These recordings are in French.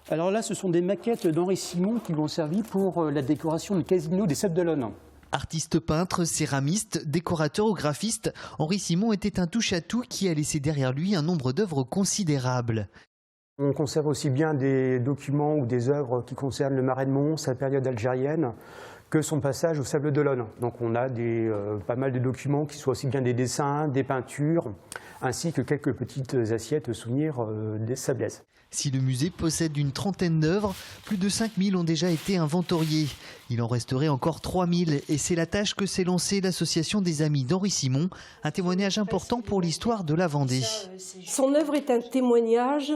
Alors là, ce sont des maquettes d'Henri Simon qui l'ont servi pour la décoration du casino des Sables d'Olonne. Artiste peintre, céramiste, décorateur ou graphiste, Henri Simon était un touche-à-tout qui a laissé derrière lui un nombre d'œuvres considérables. On conserve aussi bien des documents ou des œuvres qui concernent le Marais de Mons, sa période algérienne, que son passage aux Sables d'Olonne. Donc on a pas mal de documents qui soient aussi bien des dessins, des peintures, ainsi que quelques petites assiettes souvenirs des Sablaises. Si le musée possède une trentaine d'œuvres, plus de 5000 ont déjà été inventoriées. Il en resterait encore 3000 et c'est la tâche que s'est lancée l'association des amis d'Henri Simon, un témoignage important pour l'histoire de la Vendée. Son œuvre est un témoignage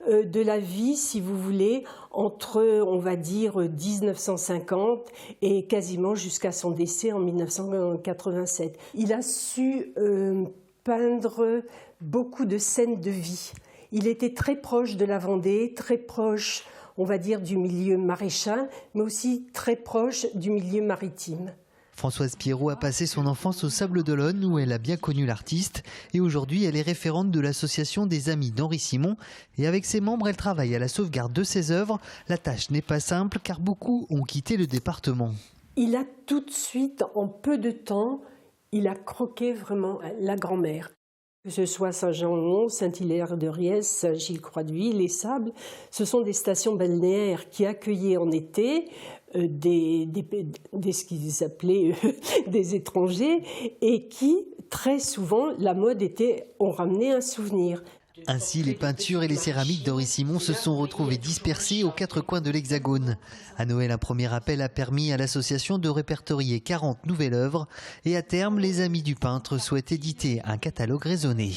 de la vie, si vous voulez, entre, on va dire, 1950 et quasiment jusqu'à son décès en 1987. Il a su peindre beaucoup de scènes de vie. Il était très proche de la Vendée, très proche, on va dire, du milieu maraîchal, mais aussi très proche du milieu maritime. Françoise Pierrot a passé son enfance aux Sables d'Olonne où elle a bien connu l'artiste et aujourd'hui elle est référente de l'association des amis d'Henri Simon et avec ses membres elle travaille à la sauvegarde de ses œuvres. La tâche n'est pas simple car beaucoup ont quitté le département. Il a tout de suite, en peu de temps, il a croqué vraiment la grand-mère. Que ce soit Saint-Jean-de-Mont, Saint-Hilaire-de-Riez, Saint-Gilles-Croix-de-Vie, les Sables, ce sont des stations balnéaires qui accueillaient en été ce qu'ils appelaient des étrangers et qui, très souvent, la mode était, on ramenait un souvenir. Ainsi, les peintures et les céramiques d'Henri Simon se sont retrouvées dispersées aux quatre coins de l'Hexagone. À Noël, un premier appel a permis à l'association de répertorier 40 nouvelles œuvres et à terme, les amis du peintre souhaitent éditer un catalogue raisonné.